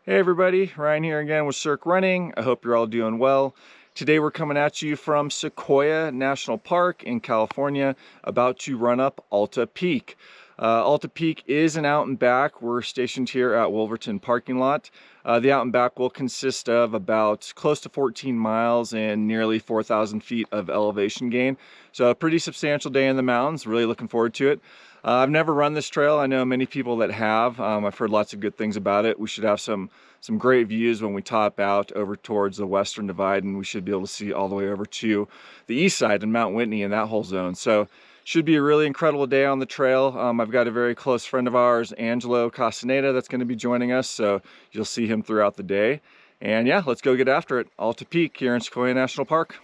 Hey everybody, Ryan here again with Cirque Running. I hope you're all doing well. Today we're coming at you from Sequoia National Park in California, about to run up Alta Peak. Alta Peak is an out and back. We're stationed here at Wolverton parking lot. The out and back will consist of about close to 14 miles and nearly 4,000 feet of elevation gain. So a pretty substantial day in the mountains. Really looking forward to it. I've never run this trail. I know many people that have. I've heard lots of good things about it. We should have some great views when we top out over towards the Western Divide, and we should be able to see all the way over to the east side and Mount Whitney and that whole zone. So should be a really incredible day on the trail. I've got a very close friend of ours, Angelo Castaneda, that's going to be joining us, so you'll see him throughout the day. And yeah, let's go get after it. Alta Peak here in Sequoia National Park.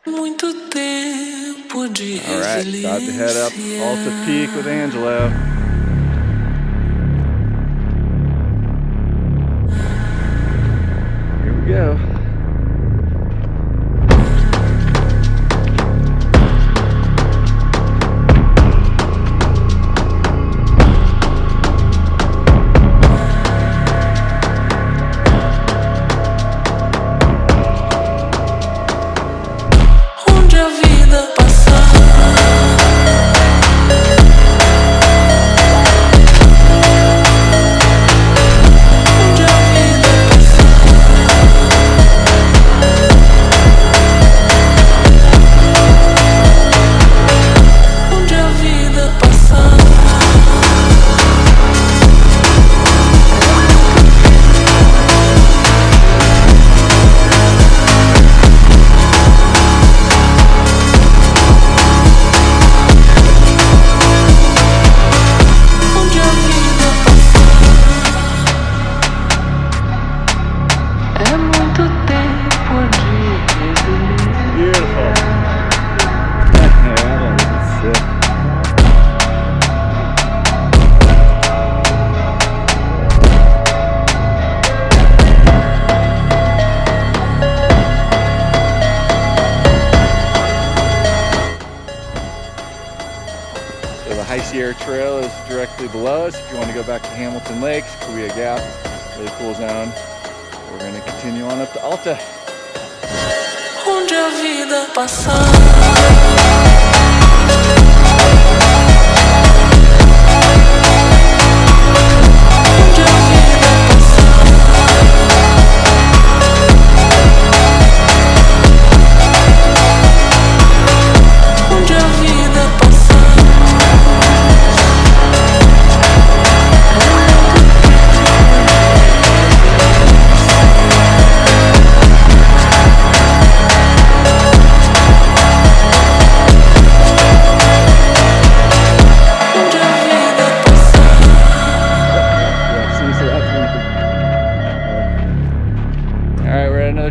Muito tempo de all right, about to head up Alta Peak with Angelo. Here we go. The High Sierra Trail is directly below us. If you want to go back to Hamilton Lakes, Sequoia Gap, really cool zone. We're going to continue on up to Alta. Onde a vida passa.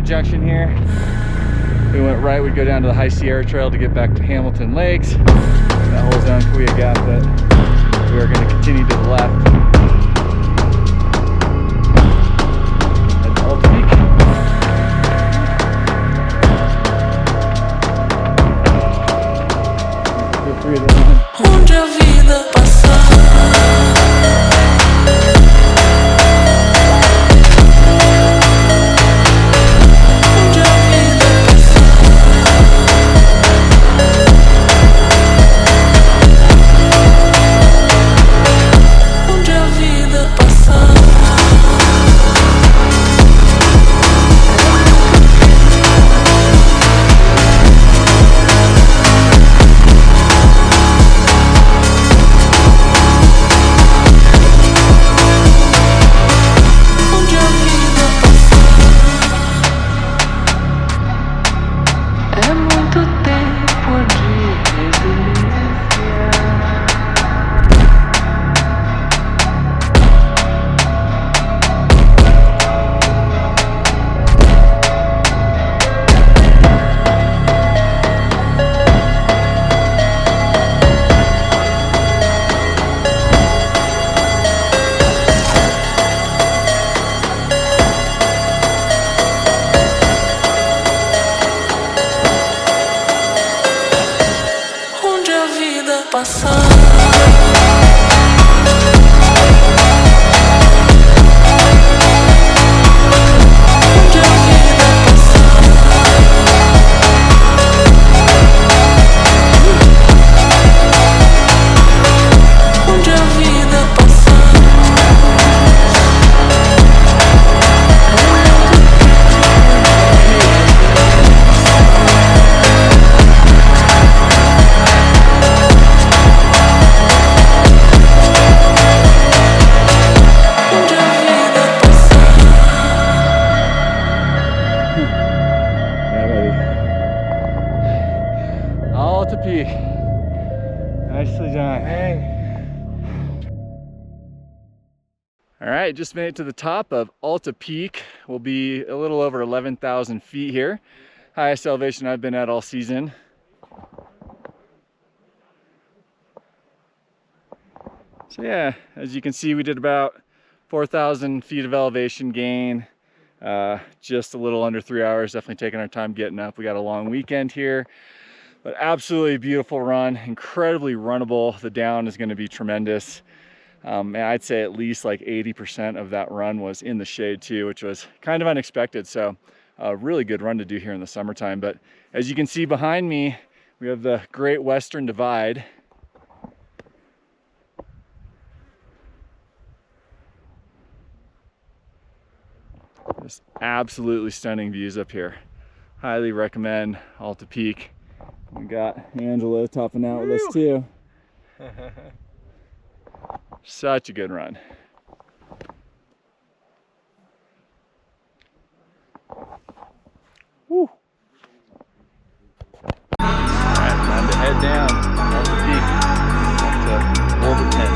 Junction here. We went right, we'd go down to the High Sierra Trail to get back to Hamilton Lakes. That whole zone, Sequoia Gap, but we are going to continue to the left. Head to Alta Peak. Feel free to run. Onde a vida passa. passar. Nicely done. All right, just made it to the top of Alta Peak. We'll be a little over 11,000 feet here. Highest elevation I've been at all season. So yeah, as you can see, we did about 4,000 feet of elevation gain. Just a little under 3 hours, definitely taking our time getting up. We got a long weekend here, but absolutely beautiful run, incredibly runnable. The down is gonna be tremendous. And I'd say at least like 80% of that run was in the shade too, which was kind of unexpected. So a really good run to do here in the summertime. But as you can see behind me, we have the Great Western Divide. Just absolutely stunning views up here. Highly recommend Alta Peak. We got Angela topping out with us too. Such a good run. Woo. All right, time to head down Alta Peak up to Wolverton.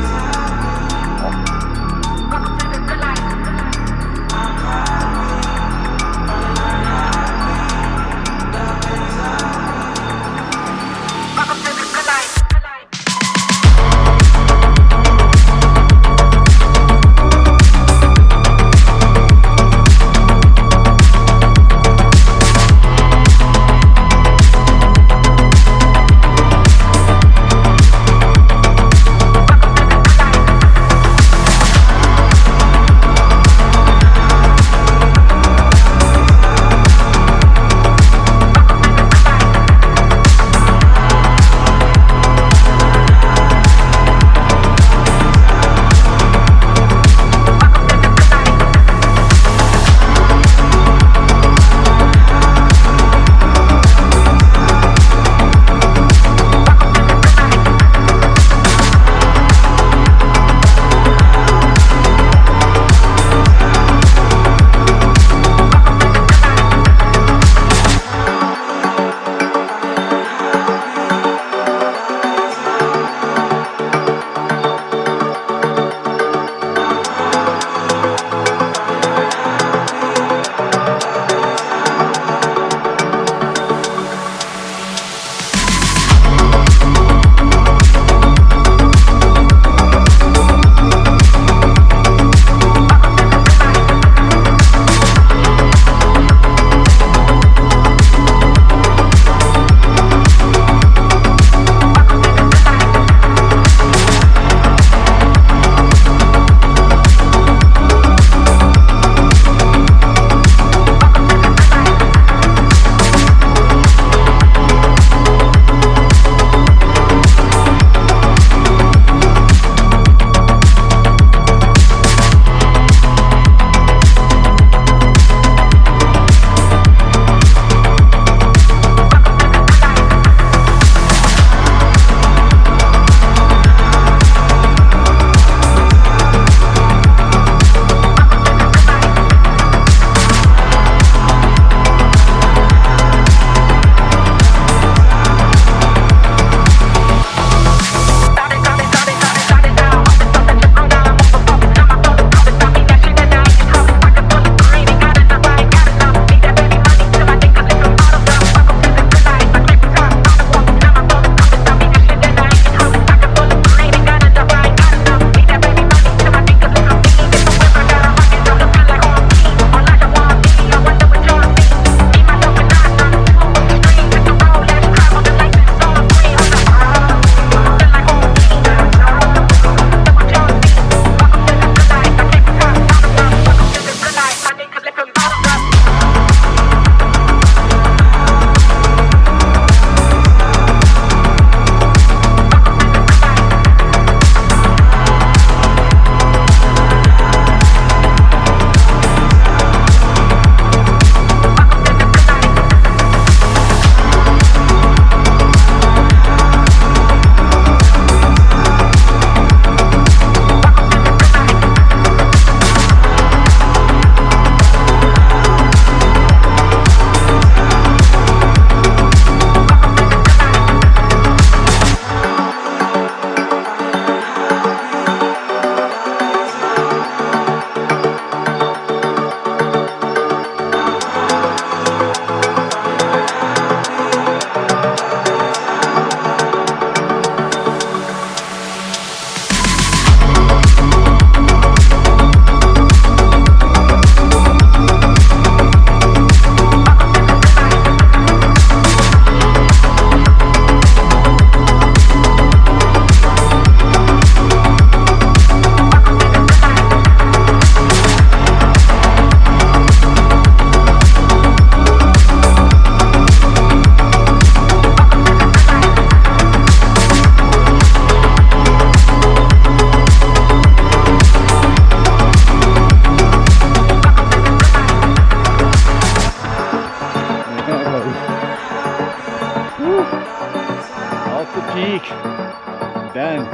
bend.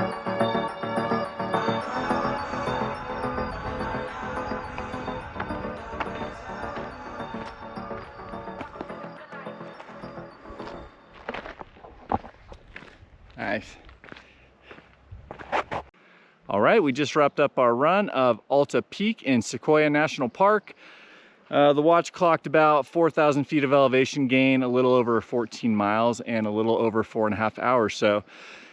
Nice. All right, we just wrapped up our run of Alta Peak in Sequoia National Park. The watch clocked about 4,000 feet of elevation gain, a little over 14 miles, and a little over 4.5 hours. So,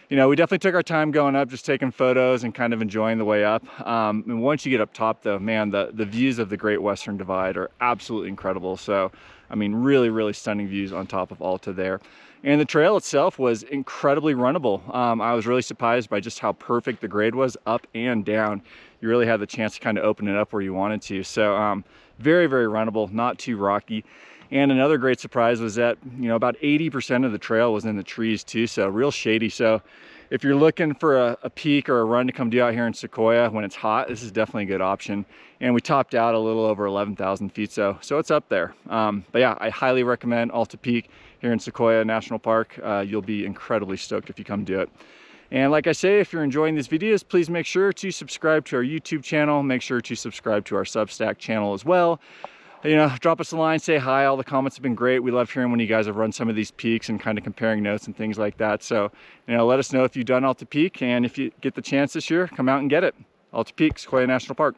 you know, we definitely took our time going up, just taking photos and kind of enjoying the way up. And once you get up top though, man, the views of the Great Western Divide are absolutely incredible. So, I mean, really, really stunning views on top of Alta there. And the trail itself was incredibly runnable. I was really surprised by just how perfect the grade was up and down. You really had the chance to kind of open it up where you wanted to. So very, very runnable, not too rocky. And another great surprise was that, you know, about 80% of the trail was in the trees too, so real shady. So if you're looking for a peak or a run to come do out here in Sequoia when it's hot, this is definitely a good option. And we topped out a little over 11,000 feet, so it's up there. But yeah, I highly recommend Alta Peak here in Sequoia National Park. You'll be incredibly stoked if you come do it. And like I say, if you're enjoying these videos, please make sure to subscribe to our YouTube channel. Make sure to subscribe to our Substack channel as well. You know, drop us a line, say hi. All the comments have been great. We love hearing when you guys have run some of these peaks and kind of comparing notes and things like that. So, you know, let us know if you've done Alta Peak, and if you get the chance this year, come out and get it. Alta Peak, Sequoia National Park.